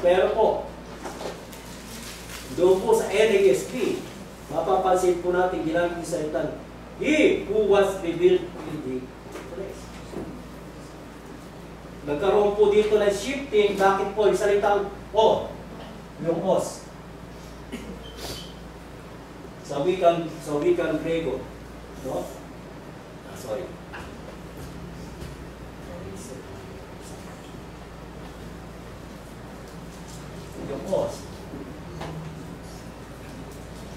Pero po, doon po sa NASB, mapapansin po natin ginamit yung salitang He who was revealed in the flesh. Nagkaroon po dito ng shifting. Bakit po yung salitang O? Yung os. Sa wikang Grego. No? Sorry. Yung os.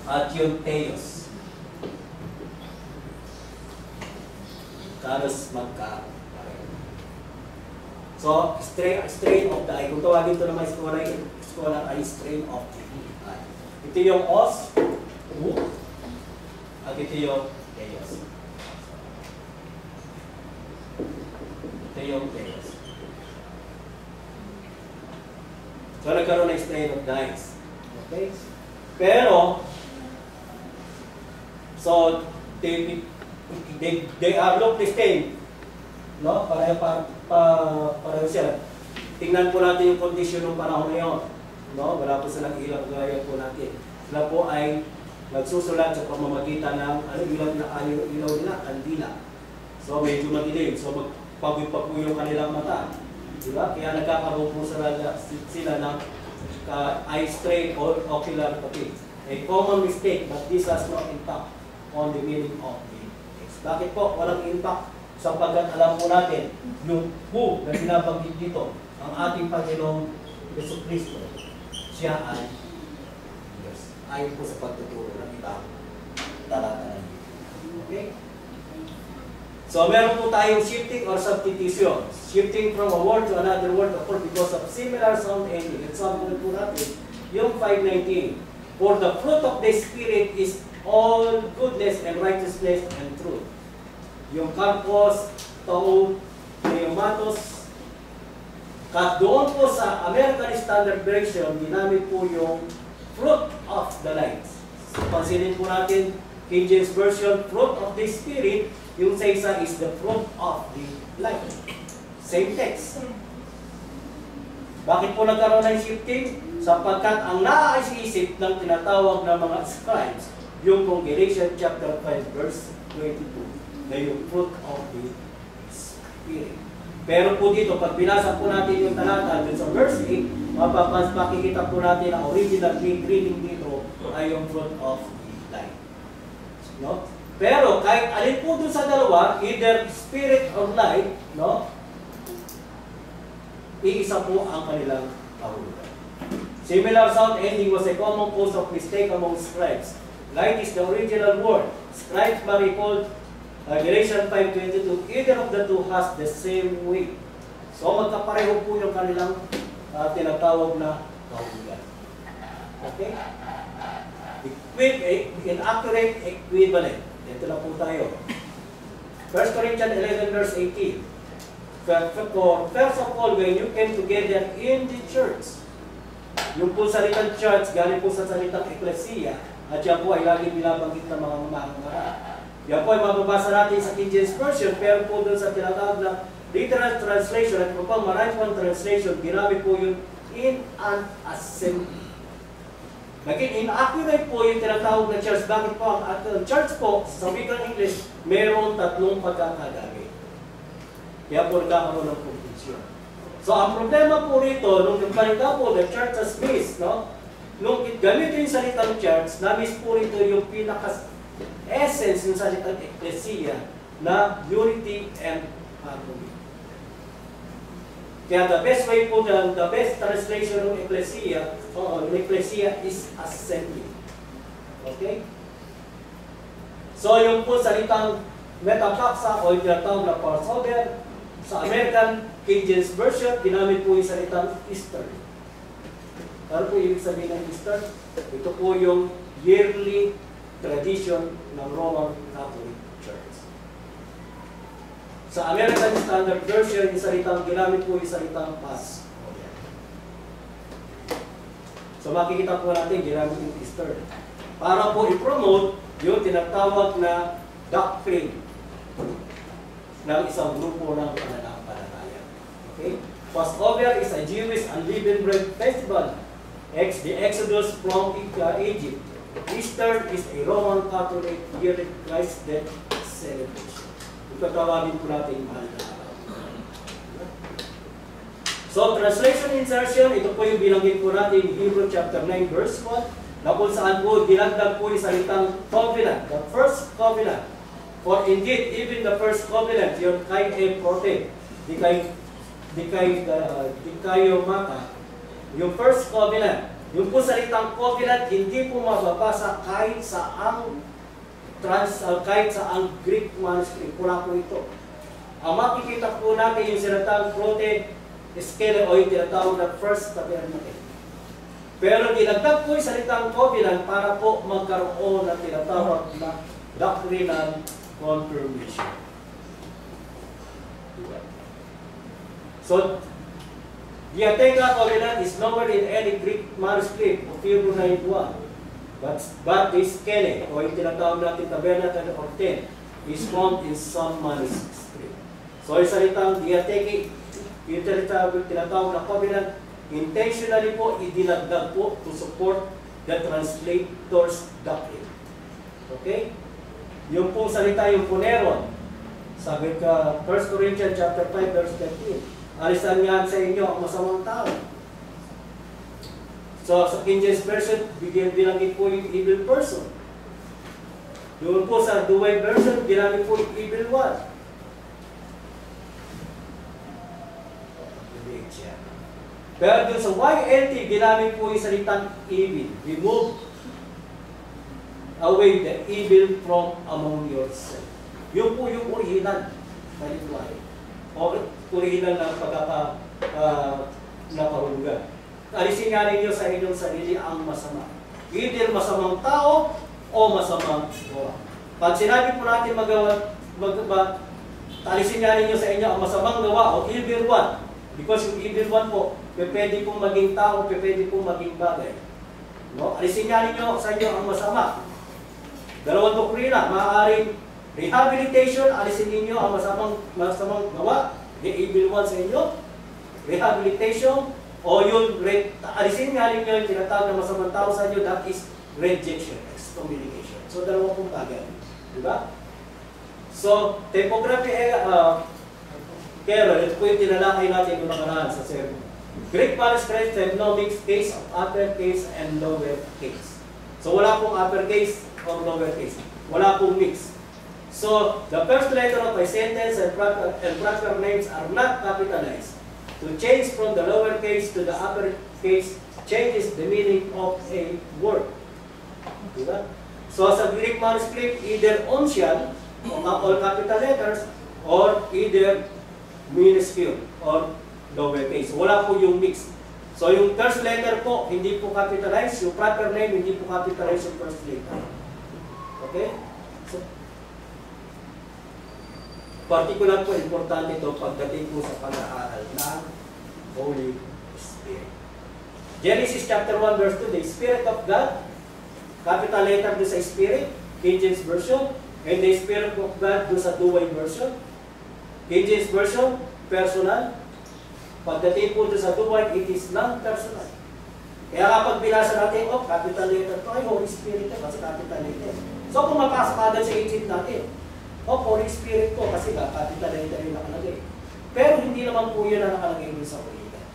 At yung theos. Karos magka-pareho. So, strain of the eye. Kung tawagin ito naman scholar ay strain of the eye. Ito yung os, at ito yung theos. Ito yung theos. So, nagkaroon ng strain of the eyes. Okay? Pero, so, they are look the same. No? Pareho sila. Tingnan po natin yung condition ng panahon na yun. No? Wala po silang ilaw, gaya po natin. Sila po ay nagsusulat sa pamamagitan ng ilaw nila, kandila. So medyo madilim. So magpabig-pag po yung kanilang mata. Diba? Kaya nagkakaroon po sila ng eye strain or ocular fatigue. A common mistake, but this has no impact on the meaning of the text. Bakit po walang impact? Sapagkat alam po natin, yung who na binabanggit dito, ang ating Panginoong Jesucristo, siya ay Diyos. Ayon po sa pagtuturo ng ibang talata. Okay? So, meron po tayong shifting or substitution. Shifting from a word to another word occur because of similar sound ending. Example po natin, yung 5:19. For the fruit of the Spirit is all goodness and righteousness and truth. Yung karpos, taong, pneumatos. At doon po sa American Standard Version, ginamit po yung fruit of the light. So, pansinin po natin, King James Version, fruit of the Spirit, yung sa isa is the fruit of the light. Same text. Bakit po nagkaroon ng shifting? Sapagkat ang naaisip ng tinatawag ng mga scribes, yung kung Galatians chapter 5 verse 22, na yung fruit of the Spirit. Pero po dito, pag binasa po natin yung talata dun sa verse 8, makikita po natin ang original reading dito ay yung fruit of the light. No? Pero kahit alin po dun sa dalawa, either spirit or light, no? Iisa po ang kanilang kahulugan. Similar sound ending was a common cause of mistake among scribes. Light is the original word. Scribes manifold Galatians 5:22, either of the two has the same weight. So magkapareho po yung kanilang tinatawag na kahulugan. Okay? Inaccurate equivalent. Ito na po tayo. 1 Corinthians 11 verse 18. For first of all, when you came together in the church, yung po salitang church, galing po sa salitang ecclesia, at yan po ay lagi binabanggit ng mga mamahangara. Yan po ay mababasa natin sa King James Version, pero po doon sa tinatawag na literal translation at kung pang marami pang translation, ginamit po yun in an assembly. Naging inaccurate po yung tinatawag na church. Bakit po? Ang church po, sa wikang English, mayroong tatlong pagkakagamit. Kaya po nagkakaroon ng confusion. So ang problema po rito, nung nagbalita po, the church has missed, no? Nung gamitin yung salitang church, na-miss po rito yung pinaka-essence yung salitang ecclesia na unity and harmony. Kaya the best way po, the best translation ng ecclesia is assembly. Okay? So yung po salitang metataksa o yung tinatawag na Passover, sa American King James Version, ginamit po yung salitang Easter. Ano po ibig sabihin ng Easter? Ito po yung yearly tradition ng Roman Catholic Church. Sa American Standard Version, yung salitang ginamit po yung salitang Passover. So makikita po natin, ginamit yung Easter. Para po i-promote yung tinatawag na doctrine ng isang grupo ng pananampalataya. Okay? Passover is a Jewish unleavened bread festival. The Exodus from Egypt. Easter is a Roman Catholic yearly Christ's death celebration. Ito tawagin po natin mahal na araw. So, translation insertion, ito po yung binanggit po natin in Hebrew chapter 9 verse 1, na kung saan po dinagdag po yung salitang covenant, the first covenant. For indeed, even the first covenant, yung kay prote, di kayo mata, yung first covenant, yung po salitang covenant, hindi po mababasa kahit sa ang Greek manuscript. Pura po ito. Ang makikita po natin yung salitang prote, skele o yung tinatawag na first tabernacle. Pero dinagdag po yung salitang covenant para po magkaroon ng tinatawag na doctrinal confirmation. So, the Ateca covenant is nowhere in any Greek manuscript of Hebrew 9:1. But the skele, o yung tinatawag natin tabernacle or tent, is found in some manuscript. So, yung salitang the Ateca, yung tinatawag na covenant, intentionally po, idinagdag po to support the translator's doctrine. Okay? Yung pong salita, yung puneron, sabi ka, 1 Corinthians chapter 5, verse 13, alisan nga sa inyo ang masamang tao. So, sa King James Version, binanggit po yung evil person. Doon po sa Duway Version, binanggit po yung evil one. Pero doon sa YLT, ginamit po yung salitang evil. Remove away the evil from among yourself. Yun po yung original na lingwahe. O original na nakahulugan. Alisin nga ninyo sa inyong sarili ang masama. Either masamang tao o masamang gawa. Pag sinabi po natin alisin nga ninyo sa inyo ang masamang gawa o evil one. Because yung evil one po, pwede pong maging tao, pwede pong maging bagay. No? Alisin nga ninyo sa inyo ang masama. Dalawang doktrina, maaaring rehabilitation, alisin ninyo ang masamang gawa, the evil one sa inyo. Rehabilitation, o yung alisin nga ninyo yung tinatawag na masamang tao sa inyo, that is rejection, excommunication. So, dalawang pong bagay. Diba? So, typography, Carol, ito po yung tinalakay natin yung nakaraan sa sermon. Greek manuscripts have no mixed case of uppercase and lower case. So, wala pong uppercase or lower case. Wala pong mix. So, the first letter of a sentence and proper names are not capitalized. To change from the lower case to the upper case changes the meaning of a word. Diba? So, sa Greek manuscript, either uncial, all capital letters, or either minuscule, or lower case. Wala po yung mix. So, yung first letter po, hindi po capitalized. Yung proper name, hindi po capitalized yung first letter. Okay? So, particular po, importante ito pagdating po sa pag-aaral ng Holy Spirit. Genesis chapter 1 verse 2, the Spirit of God, capital letter doon sa Spirit, King James Version, and the Spirit of God doon sa Duway Version. King James Version, personal. Pagdating po doon sa Duway, it is non-personal. Kaya kapag binasa natin, capital letter to, ay Holy Spirit to, kasi capital letter. So kung mapasok agad sa isip natin, Holy Spirit ko, kasi capital letter yung nakalagay. Pero hindi naman po yun na nakalagay dun sa original.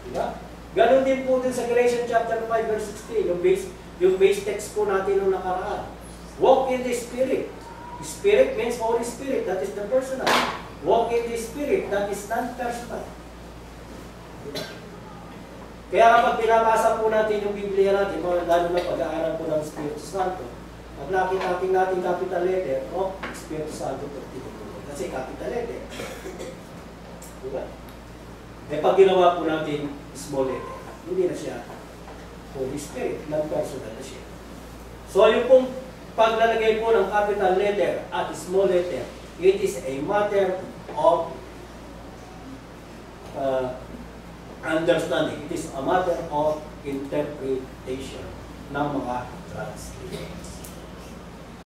Diba? Ganon din po dun sa Galatians chapter 5 verse 16, yung base text po natin nung nakaraan. Walk in the Spirit. Spirit means Holy Spirit, that is the personal. Walk in the Spirit, that is non-personal. Diba? Kaya kapag binabasa po natin yung Biblia natin, lalo na pag-aaral po ng Espiritu Santo, pag nakita natin capital letter, Espiritu Santo po tinutuloy. Kasi capital letter. Diba? Eh pag ginawa po natin small letter, hindi na siya Holy Spirit, non-personal na siya. So yung pong paglalagay po ng capital letter at small letter, it is a matter of understanding. It is a matter of interpretation ng mga translators.